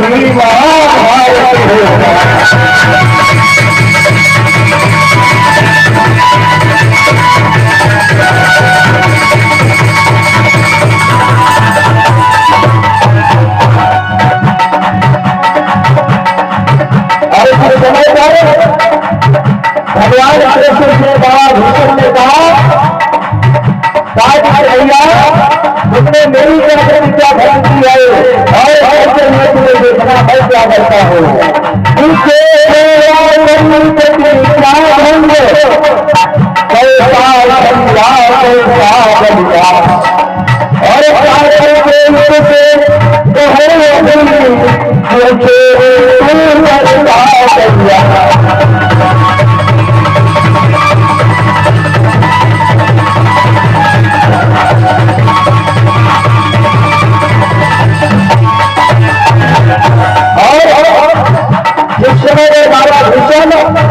ही महाभारत होगा। और इस समय पर भगवान कृष्ण से बाबा भीष्म ने कहा, भैया तुमने मेरी क्या भरण की है और ऐसे मैं तुम्हें देखना मैं क्या करता हूँ।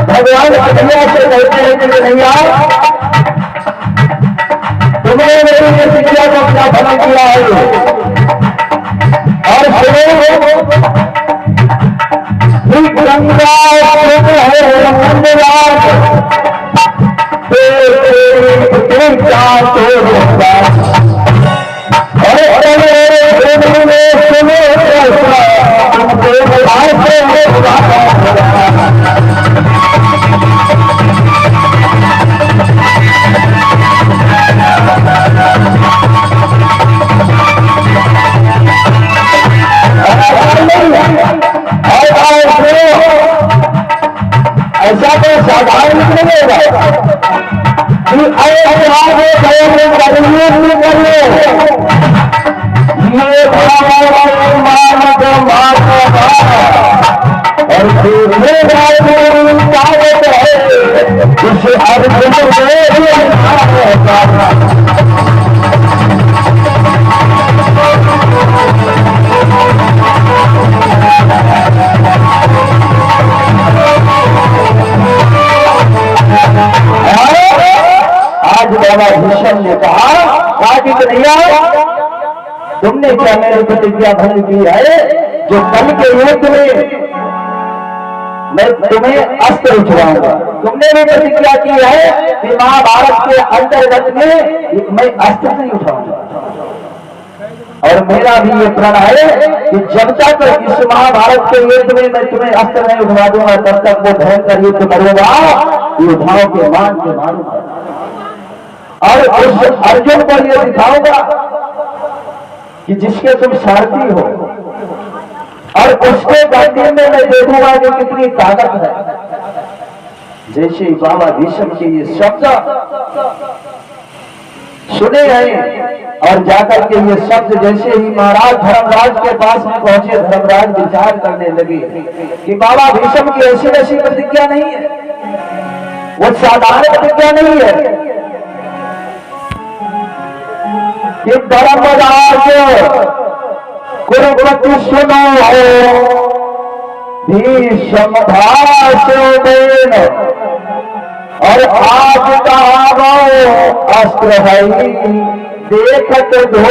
भगवान कन्हैया से कहते हैं कि कन्हैया तुमने मेरी प्रतिज्ञा को क्या भला किया है और ऐसा तो साधारण नहीं होगा कि बाबा भीष्म ने कहा कि कन्हैया तुमने क्या मेरी प्रतिज्ञा भंग की है, जो कल के युद्ध में मैं तुम्हें अस्त्र उछवाऊंगा। तुमने भी प्रतिज्ञा की है कि महाभारत के अंतर्गत में मैं अस्त्र नहीं उठाऊंगा और मेरा भी ये प्रण है कि जब तक इस महाभारत के युद्ध में मैं तुम्हें अस्त्र नहीं उठवा दूंगा तब तक वो भयंकर युद्ध करूंगा, योद्धाओं के मान के मारूंगा और उस अर्जुन को ये दिखाऊंगा कि जिसके तुम सारथी हो और उसके गद्दी में मैं देखूंगा कि कितनी ताकत है। जैसे बाबा भीष्म के ये शब्द सुने हैं और जाकर के ये शब्द जैसे ही महाराज धर्मराज के पास में पहुंचे, धर्मराज विचार करने लगे कि बाबा भीष्म की ऐसी ऐसी प्रतिज्ञा नहीं है, वो साधारण प्रतिज्ञा नहीं है कि धर्मराज कुरुवत सुनो भीष्म भाषण और आज का अस्त्र है देखत धो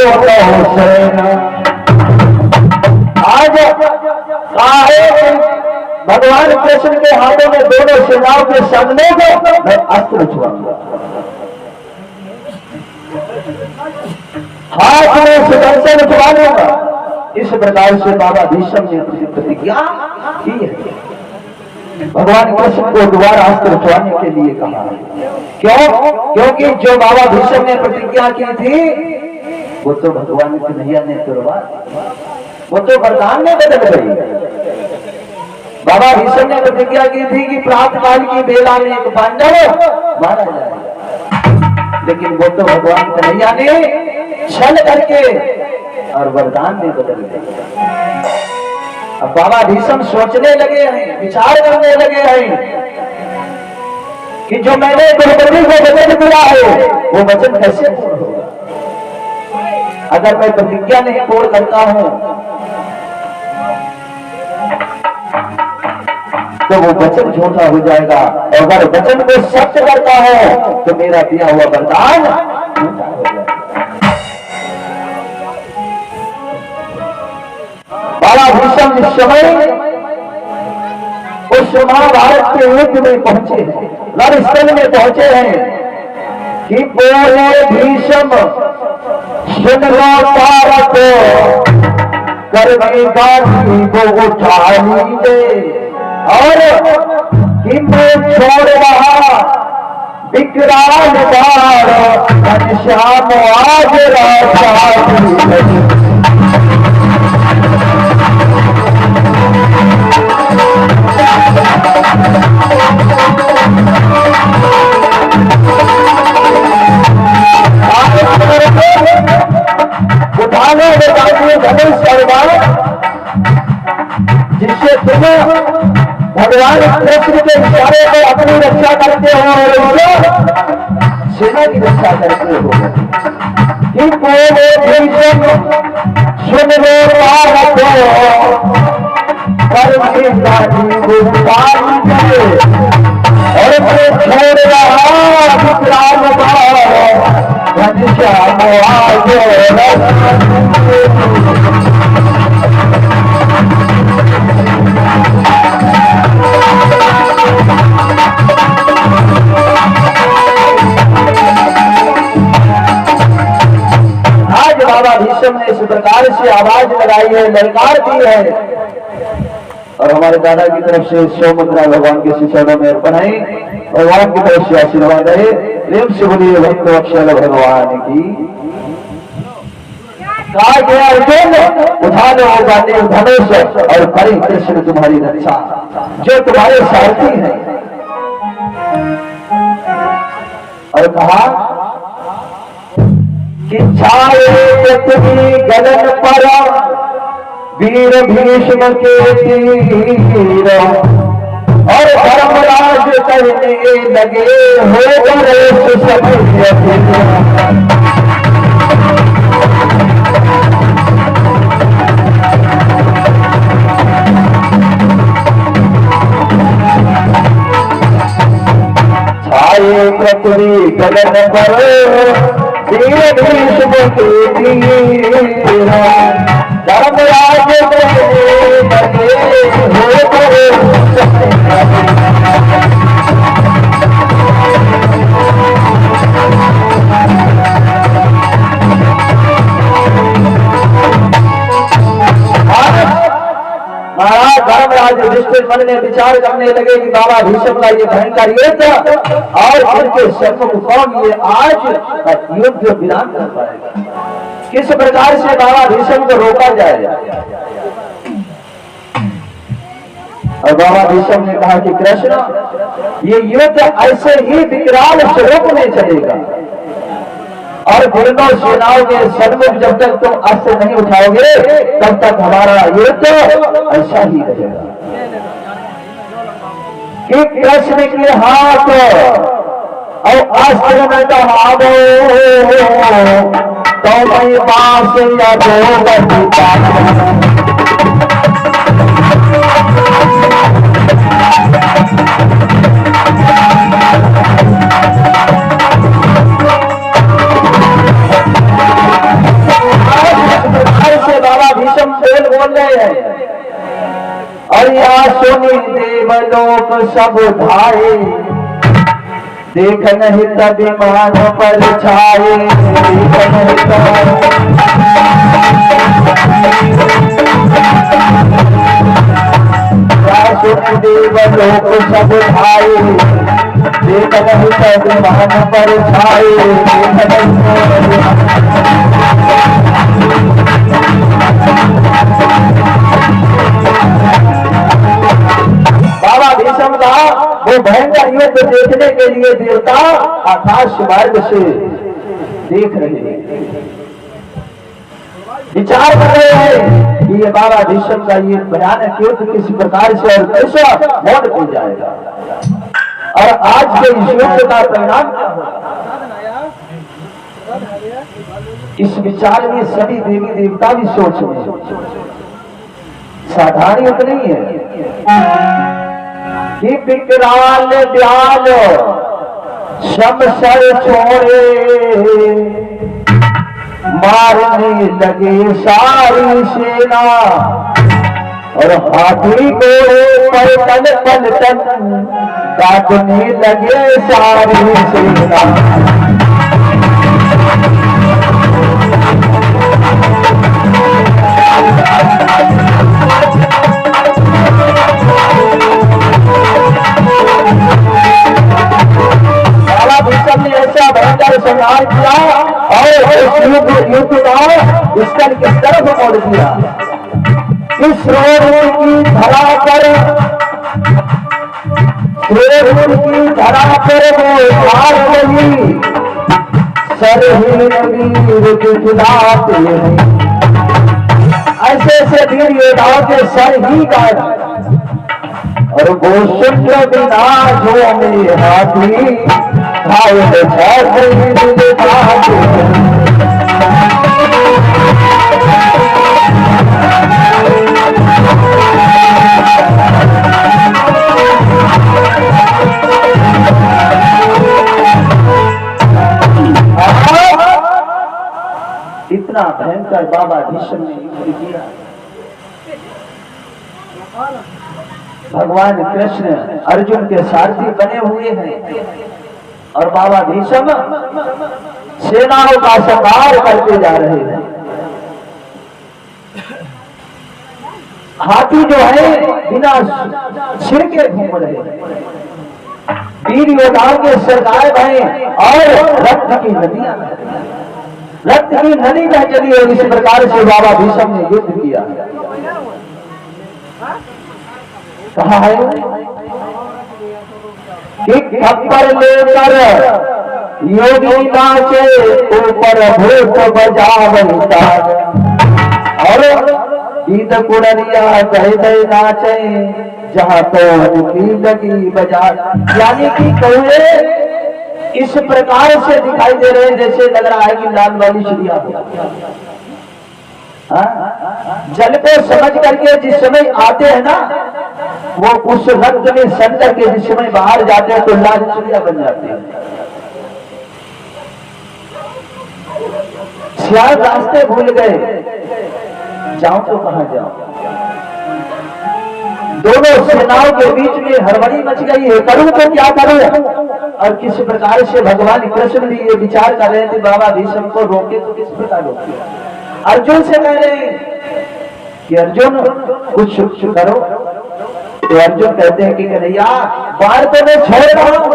सेना। आज भगवान कृष्ण के हाथों में दोनों सेनाओं के सामने मैं अस्त्र छुआऊंगा, हाथ में सुदर्शन उठवा लूंगा। इस प्रकार से बाबा भीष्म ने प्रतिज्ञा की है। भगवान कृष्ण को दोबारा अस्त्र उठवाने के लिए कहा। क्यों? क्योंकि जो बाबा भीष्म ने प्रतिज्ञा की थी वो तो भगवान कन्हैया ने तुड़वा, वो तो वरदान में बदल गई। बाबा भीष्म ने प्रतिज्ञा की थी कि प्रातः काल की बेला में एक पांडव मारा जाएगा, लेकिन वो तो भगवान कन्हैया ने छल करके और वरदान में बदल गए। अब बाबा भीष्म सोचने लगे हैं, विचार करने लगे हैं कि जो मैंने द्रौपदी को वचन दिया है वो वचन कैसे पूर्ण होगा। अगर मैं प्रतिज्ञा नहीं पूर्ण करता हूं तो वो वचन झूठा हो जाएगा, और अगर वचन को सत्य करता हूं तो मेरा दिया हुआ वरदान झूठा हो जाएगा। बाबा भीष्म इस समय उस महाभारत के युद्ध में पहुंचे हैं, रणस्थल में पहुंचे हैं कि बोले भीष्म सुन लो भारत करने गांधी को उठा लीजिए और कि मैं छोड़ रहा विकराल बार घनश्याम आज उठाने में धनुष जिससे तुम भगवान कृष्ण के इशारे पर अपनी रक्षा करते हो और सेना की रक्षा करते हो कि बोले भीष्म सुन लो भारत करने गांधी को उठाई करे और मैं छोड़ रहा विकराल बार घनश्याम आज बाबा भीष्म ने इस प्रकार से आवाज लगाई है, ललकार दी है और हमारे दादा की तरफ से 100 मुद्रा भगवान के चरणों में अर्पण है। भगवान की तरफ से आशीर्वाद है। प्रेम से बोलिए भक्त अक्षर भगवान की। कहा गया अर्जुन उठा लो गांधी धनुष और करे कृष्ण तुम्हारी रक्षा, जो तुम्हारे सारथी हैं। और कहा कि छाए पृथ्वी गगन पर वीर भीष्म के तीर और धर्मराज करने लगे हो गए छाए पृथ्वी गगन पर वीर भीष्म के तीर धर्मराज करने लगे हो गए महाराज धर्मराज युधिष्ठिर मन में विचार करने लगे कि बाबा भीष्म का ये भयंकर युद्ध और उनके सम्मुख कौन ये आज युद्ध विराम कर पाएगा, किस प्रकार से बाबा भीष्म को रोका जाए। और बाबा भीष्म ने कहा कि कृष्ण ये युद्ध ऐसे ही विकराल स्वरूप में चलेगा और दोनों सेनाओं के सन्मुख जब तक तुम अस्त्र नहीं उठाओगे तब तक हमारा युद्ध ऐसा ही रहेगा कि कृष्ण के हाथ और अस्त्र में दबावो तो मैं पास या दो बोल रहे हैं। और यहाँ सुनी देवलोक सब धाये, देख नहीं तब विमान पर छाए, देख नहीं सुनी देवलोक सब धाये, देख नहीं तब विमान पर छाए, देख नहीं बाबा भीष्म का वो भयंकर युद्ध देखने के लिए देवता आकाश मार्ग से देख रहे हैं, विचार कर रहे हैं कि ये बाबा भीष्म का ये भयानक युद्ध किस प्रकार से और कैसा मोड़ हो जाएगा और आज के इस युद्ध का परिणाम क्या होगा। इस विचार में सभी देवी देवता भी सोच रहे, साधारण युद्ध नहीं है कि विकराल ब्याल शमशर छोड़े मारने लगे सारी सेना, और हाथी को पलटन पलटन काटने लगे सारी सेना। बाबा भीषम ने ऐसा भयंकर संहार किया और उस युद्ध का स्थल किस तरफ मोड़ दिया। इस रोड की धरा पर की धरा पर वो हार गई सरहीन वीर खिलाते हैं। ऐसे ऐसे वीर योद्धाओं के सर ही काट और वो शुद्ध बिना जो में हाथी भाई इतना भयंकर बाबा भीष्म ने युद्ध किया। भगवान कृष्ण अर्जुन के सारथी बने हुए हैं और बाबा भीष्म सेनाओं का संहार करते जा रहे हैं। हाथी जो है बिना सिर के घूम रहे हैं, वीर योद्धाओं के सिर गायब हैं और रक्त की नदियां रक्त की नदी बह चली है। इस प्रकार से बाबा भीष्म ने युद्ध किया। कहा है कि थप्पड़ लेकर योगी नाचे ऊपर भूत बजावता और गीत कुड़िया कह नाचे जहाँ तो की लगी बजा। यानी कि कौए इस प्रकार से दिखाई दे रहे हैं जैसे लग रहा है कि लाल वाली चिड़िया जल को समझ करके जिस समय आते हैं ना, वो उस रक्त में सन करके जिस समय बाहर जाते हैं तो लाल चिड़िया बन जाते हैं। सियाल रास्ते भूल गए, जाऊं तो कहां जाऊं। दोनों सेनाओं के बीच में हड़बड़ी मच गई है, करूं तो क्या करूं। और किस प्रकार से भगवान कृष्ण भी ये विचार कर रहे थे बाबा भीष्म को रोके तो किस प्रकार रोके। अर्जुन से कह रहे कि अर्जुन कुछ करो, तो अर्जुन कहते हैं कि कन्हैया बाहर तो मैं छोड़ रहा हूं,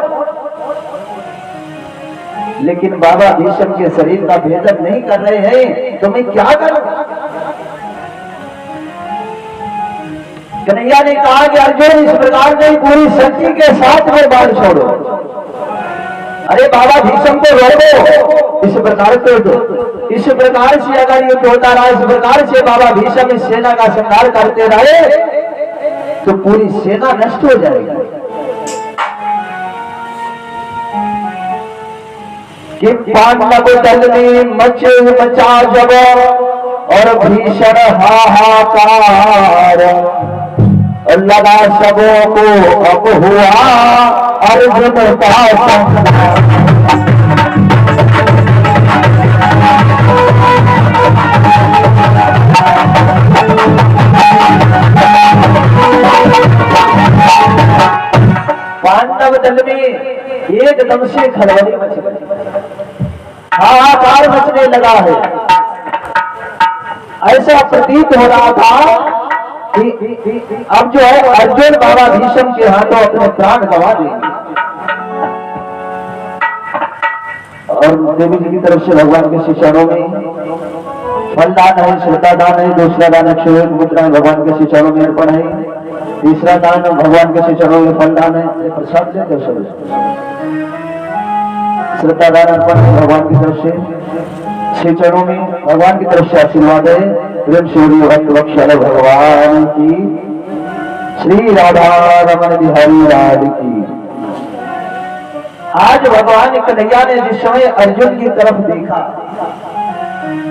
लेकिन बाबा भीष्म के शरीर का भेदन नहीं कर रहे हैं, तो मैं क्या करूं। कन्हैया ने कहा कि अर्जुन इस प्रकार नहीं, पूरी शक्ति के साथ में बाढ़ छोड़ो। अरे बाबा भीष्म को रोको, इस प्रकार इस प्रकार से अगर ये होता रहा, इस प्रकार से बाबा भीष्म इस सेना का संहार करते रहे तो पूरी सेना नष्ट हो जाएगी। कि पांडव दल में मचा जब और भीषण हाहाकार लगा सबों को, अब हुआ अर्जुन का संहार। पांडव दल में एकदम से खलबली मच गई, हाहाकार मचने लगा है। ऐसा प्रतीत हो रहा था अब जो है अर्जुन बाबा भीष्म के हाथों अपने प्राण गंवा देंगे। और देवी जी की तरफ से भगवान के चरणों में फलदान है, श्रद्धा दान है, दूसरा दान अक्षय मुद्रा भगवान के चरणों में अर्पण है, तीसरा दान भगवान के चरणों में फलदान है। प्रसाद से श्रद्धा दान अर्पण भगवान की तरफ से चरणों में भगवान की तरफ से आशीर्वाद है। प्रेम सूर्य भक्त वत्सल भगवान की, श्री राधा रमन बिहारी लाल की। आज भगवान कन्हैया ने जिस समय अर्जुन की तरफ देखा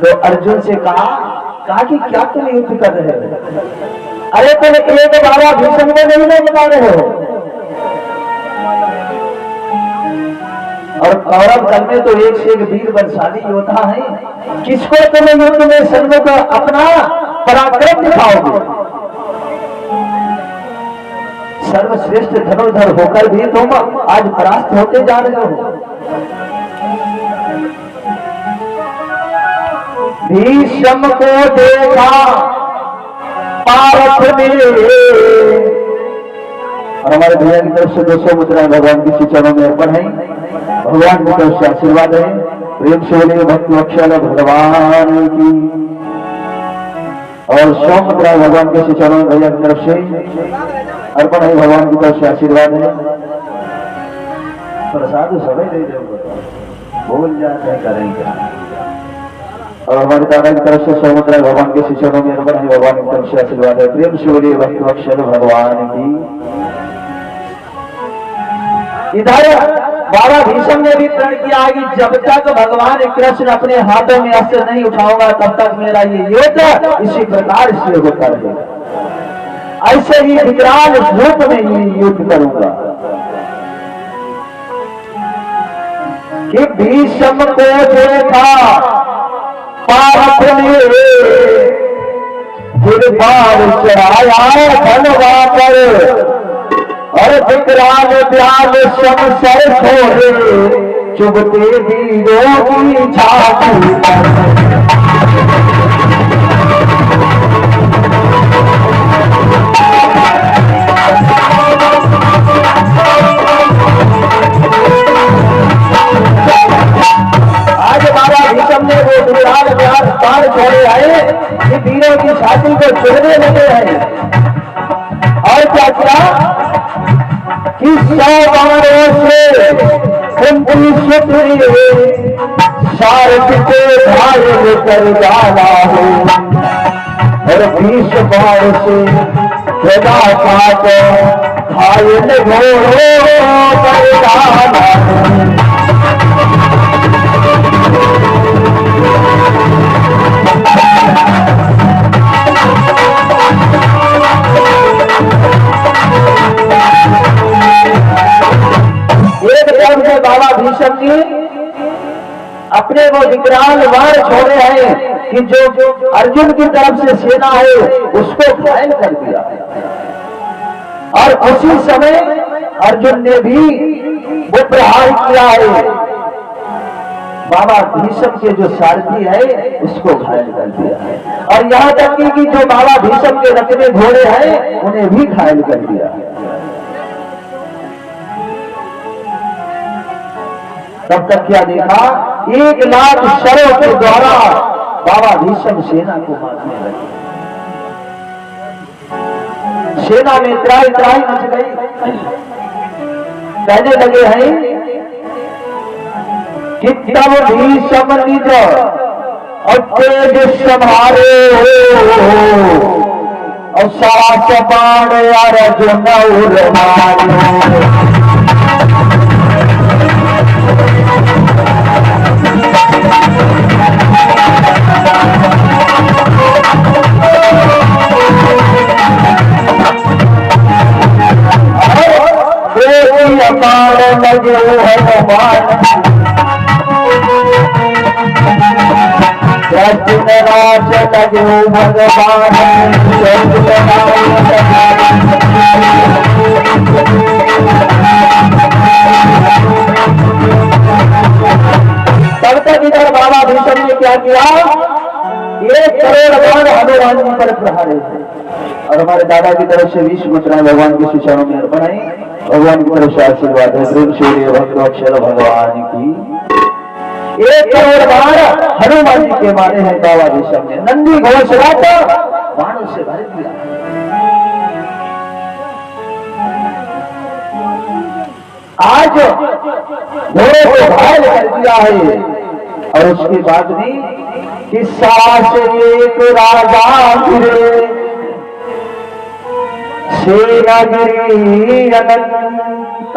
तो अर्जुन से कहा कि क्या तुम युद्ध कर रहे हो। अरे तुम एक बाबा भीष्म को नहीं बता रहे हो। और कौरव दल में तो एक से एक वीर बलशाली योद्धा है, किसको तुम युद्ध में सन्मुख अपना पराक्रम दिखाओगे। सर्वश्रेष्ठ धनुर्धर होकर भी तुम आज परास्त होते जा रहे हो। भीष्म को देखा पार्थ ने, और हमारे भैया की तरफ से 200 मुद्राएं भगवान की चरणों में अर्पण है। भगवान की तरफ से आशीर्वाद है। प्रेम से बोलिए भक्ति अक्षर भगवान की। और 100 मुद्राएं भगवान के चरणों में भैया की तरफ से अर्पण है। भगवान की तरफ से आशीर्वाद है। प्रसाद समय दे दे, भूल जाते हैं करेंगे। और हमारे दादा की तरफ से 100 मुद्राएं भगवान के चरणों में अर्पण है। भगवान की तरफ से आशीर्वाद है। प्रेम से बोलिए भक्ति अक्षर भगवान की। इधर बाबा भीष्म ने भी प्रण किया कि जब तक भगवान कृष्ण अपने हाथों में अस्त्र नहीं उठाऊंगा तब तक मेरा ये युद्ध इसी प्रकार से होता रहेगा। ऐसे ही विकराल रूप में ये युद्ध करूंगा कि भीष्म को देखा पार्थ ने, फिर बार चढ़ाया धनवा पर, और विकराल व्याल सर छोड़े चुभते वीरों की छाती पर। आज बाबा भीष्म ने वो विकराल व्याल पार छोड़े आए कि वीरों की छाती को चुभने लगे हैं। और क्या किया कि 100 बाणों से कुंती सुपुत्री सारथी को घायल कर डाला हो, और 20 बाण से गदा काट घायल घोड़ों कर डाला हो। बाबा भीष्म जी अपने वो विकराल वार छोड़े हैं कि जो अर्जुन की तरफ से सेना है उसको घायल कर दिया। और उसी समय अर्जुन ने भी वो प्रहार किया है, बाबा भीष्म के जो सारथी है उसको घायल कर दिया है। और यहाँ तक कि जो बाबा भीष्म के रखने घोड़े हैं उन्हें भी घायल कर दिया है। तब तक क्या देखा, 1 लाख शरों के द्वारा बाबा भीष्म सेना को मारने लगे। सेना में त्राही त्राही मच गई। कहने लगे हैं कि तब भीष्म निज और तेज संभारे हो, और सास बाण अर्जुन और मारे। लगे है राज लगे भगवान। तब तक इधर बाबा भीष्म ने क्या किया, 1 करोड़ बाण हनुमान जी पर प्रहारे थे। और हमारे दादा की तरफ से 20 मुद्राएं भगवान के चरणों में अर्पण है। भगवान की तरफ से आशीर्वाद है। प्रेम से भक्त अक्षर भगवान की। 1 करोड़ बाण हनुमान जी के मारे हैं बाबा भीष्म ने। नंदी घोषणा को बाणों से भर दिया। आज घोड़े को घायल कर दिया है। और उसके बाद में कि सास एक राजा गिरे, सेना गिरी अनंत,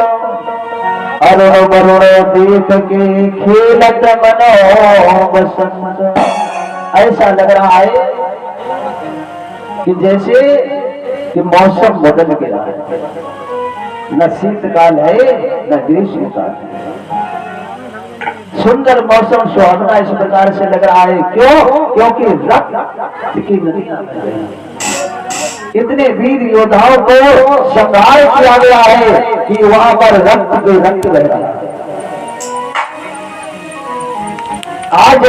अरुण वरुण देख के खेलत मनो बसंत। ऐसा लग रहा है कि जैसे कि मौसम बदल गया है, न शीतकाल है न ग्रीष्मकाल है। सुंदर मौसम सुहावना इस प्रकार से लग रहा है। क्यों? क्योंकि रक्त की नदियां बह रही हैं। इतने वीर योद्धाओं को संहार किया गया है कि वहां पर रक्त पे रक्त बह रहा है। आज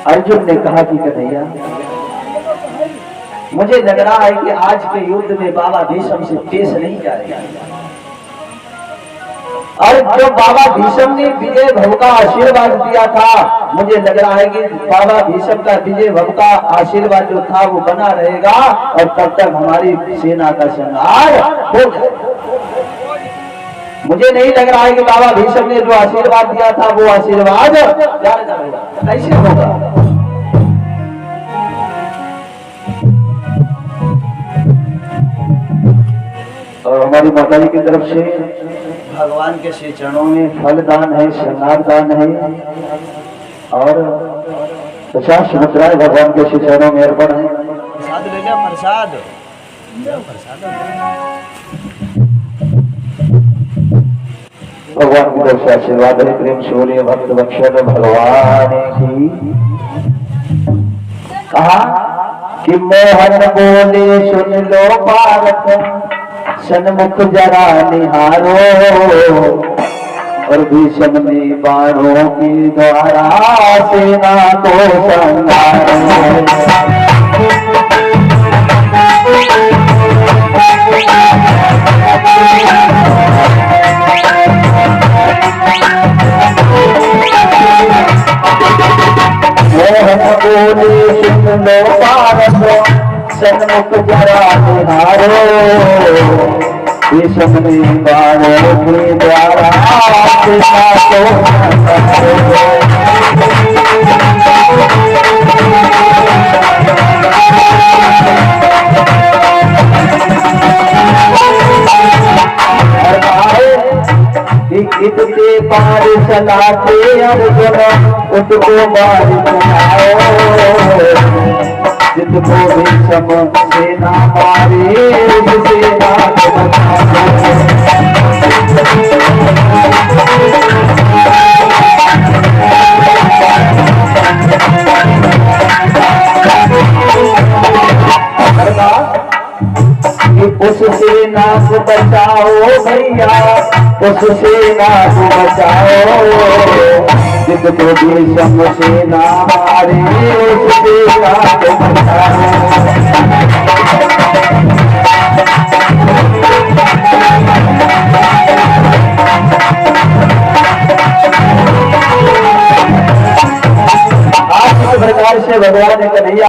अर्जुन ने कहा कि कन्हैया, मुझे लग रहा है कि आज के युद्ध में बाबा भीष्म से पेश नहीं जाएगा। और जो बाबा भीष्म ने विजय भव का आशीर्वाद दिया था, मुझे लग रहा है कि बाबा भीष्म का विजय भव का आशीर्वाद जो था वो बना रहेगा और तब तक हमारी सेना का संहार हो जाएगा। मुझे नहीं लग रहा है कि बाबा भीष्म ने जो आशीर्वाद दिया था वो आशीर्वाद कैसे होगा। और हमारी माता जी की तरफ से भगवान के श्री चरणों में फल दान है, श्रृंगार दान है और 50 मुद्राएं भगवान के श्री चरणों में अर्पण है। प्रसाद ले लिया, प्रसाद भगवान की तरफ से आशीर्वाद है। प्रेम से बोलिए भक्त बख्शर भगवान की। कहा कि मोहन बोले सुन लो भारत, सन्मुख जरा निहारो, और भीष्म ने बाणों के द्वारा सेना को संहारो। मोहन बोले सुन लो भारत, सन्मुख जरा निहारो, भीष्म ने बाणों के द्वारा सेना को संहारो। इतने पार चलाते अर्जुन, उसको मार चलाओ, जिसको भीष्म सेना मारे सेना को बचाओ। उस सेना को बचाओ भैया, उस सेना को बचाओ, जिसको भीष्म सेना मारे उस सेना को बचाओ। आज इस प्रकार से भगवान ने